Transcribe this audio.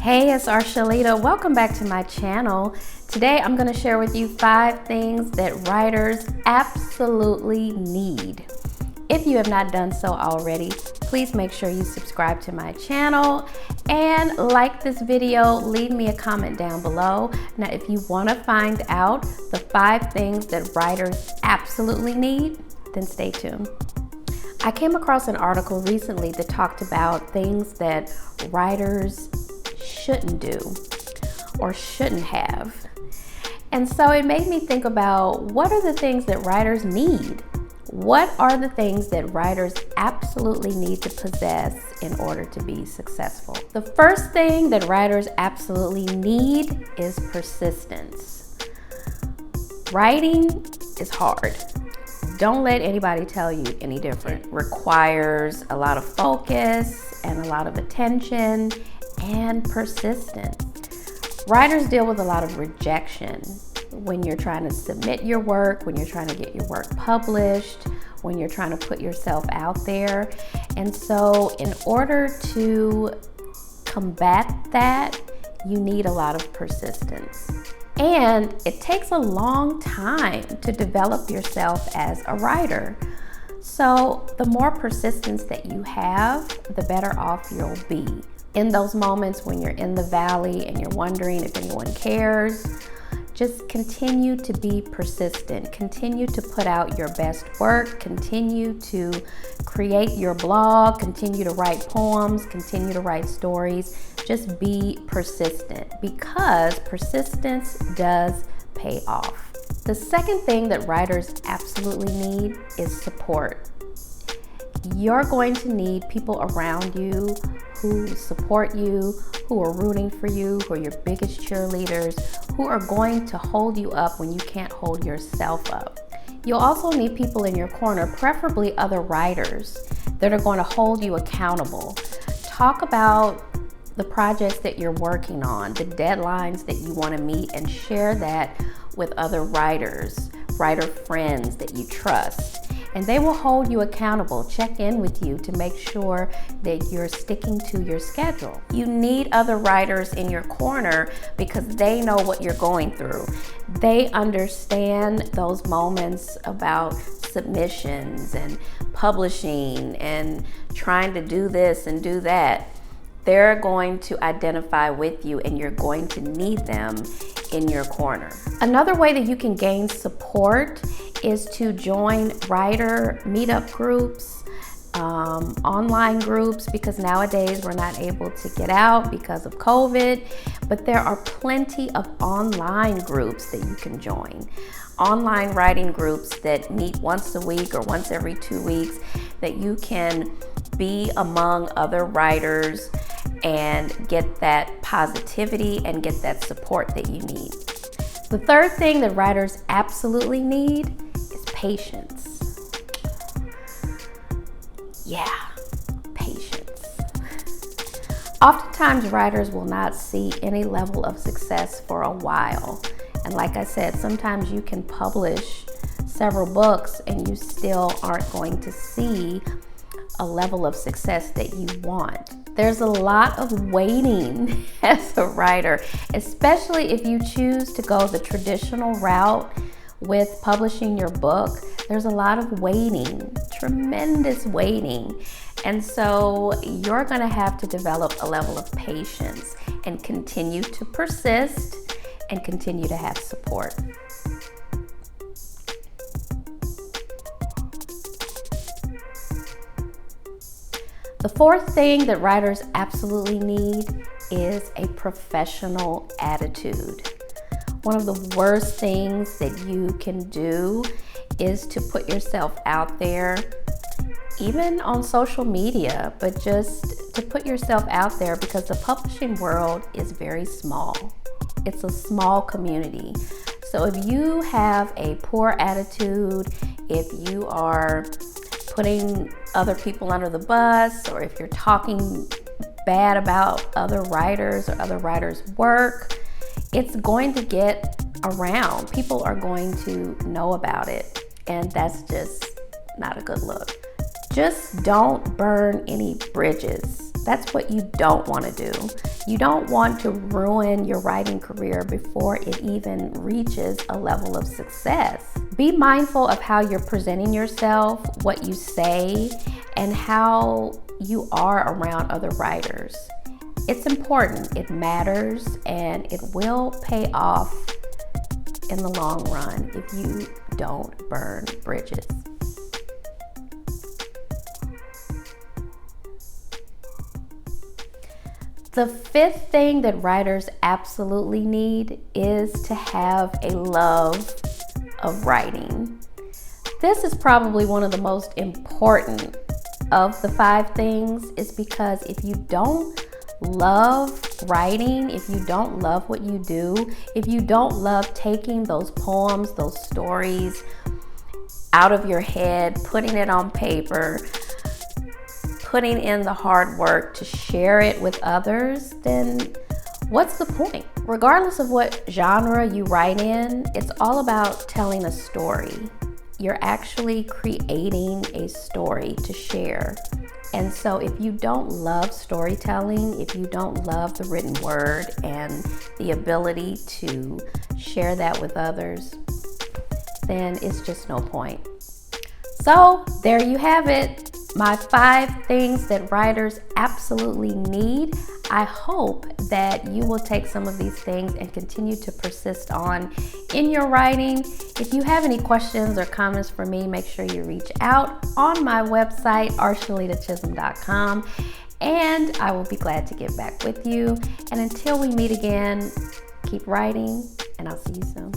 Hey, it's Archuleta. Welcome back to my channel. Today I'm going to share with you 5 things that writers absolutely need. If you have not done so already, please make sure you subscribe to my channel and like this video. Leave me a comment down below. Now, if you want to find out the 5 things that writers absolutely need, then stay tuned. I came across an article recently that talked about things that writers shouldn't do or shouldn't have. And so it made me think about, what are the things that writers need? What are the things that writers absolutely need to possess in order to be successful? The first thing that writers absolutely need is persistence. Writing is hard. Don't let anybody tell you any different. It requires a lot of focus and a lot of attention and persistence. Writers deal with a lot of rejection when you're trying to submit your work, when you're trying to get your work published, when you're trying to put yourself out there. And so in order to combat that, you need a lot of persistence. And it takes a long time to develop yourself as a writer. So the more persistence that you have, the better off you'll be. In those moments when you're in the valley and you're wondering if anyone cares, just continue to be persistent. Continue to put out your best work. Continue to create your blog. Continue to write poems. Continue to write stories. Just be persistent, because persistence does pay off. The second thing that writers absolutely need is support. You're going to need people around you who support you, who are rooting for you, who are your biggest cheerleaders, who are going to hold you up when you can't hold yourself up. You'll also need people in your corner, preferably other writers, that are going to hold you accountable. Talk about the projects that you're working on, the deadlines that you want to meet, and share that with other writers, writer friends that you trust. And they will hold you accountable, check in with you to make sure that you're sticking to your schedule. You need other writers in your corner because they know what you're going through. They understand those moments about submissions and publishing and trying to do this and do that. They're going to identify with you, and you're going to need them in your corner. Another way that you can gain support is to join writer meetup groups, online groups, because nowadays we're not able to get out because of COVID, but there are plenty of online groups that you can join. Online writing groups that meet once a week or once every 2 weeks, that you can be among other writers and get that positivity and get that support that you need. The third thing that writers absolutely need is patience. Yeah, patience. Oftentimes writers will not see any level of success for a while. And like I said, sometimes you can publish several books and you still aren't going to see a level of success that you want. There's a lot of waiting as a writer, especially if you choose to go the traditional route with publishing your book. There's a lot of waiting, tremendous waiting. And so you're going to have to develop a level of patience and continue to persist and continue to have support. The fourth thing that writers absolutely need is a professional attitude. One of the worst things that you can do is to put yourself out there, even on social media, but just to put yourself out there, because the publishing world is very small. It's a small community. So if you have a poor attitude, if you are putting other people under the bus, or if you're talking bad about other writers or other writers' work, it's going to get around. People are going to know about it, and that's just not a good look. Just don't burn any bridges. That's what you don't want to do. You don't want to ruin your writing career before it even reaches a level of success. Be mindful of how you're presenting yourself, what you say, and how you are around other writers. It's important, it matters, and it will pay off in the long run if you don't burn bridges. The fifth thing that writers absolutely need is to have a love of writing. This is probably one of the most important of the 5 things, is because if you don't love writing, if you don't love what you do, if you don't love taking those poems, those stories out of your head, putting it on paper, putting in the hard work to share it with others, then what's the point? Regardless of what genre you write in, it's all about telling a story. You're actually creating a story to share. And so if you don't love storytelling, if you don't love the written word and the ability to share that with others, then it's just no point. So there you have it. My 5 things that writers absolutely need. I hope that you will take some of these things and continue to persist on in your writing. If you have any questions or comments for me, make sure you reach out on my website, archuletachism.com, and I will be glad to get back with you. And until we meet again, keep writing, and I'll see you soon.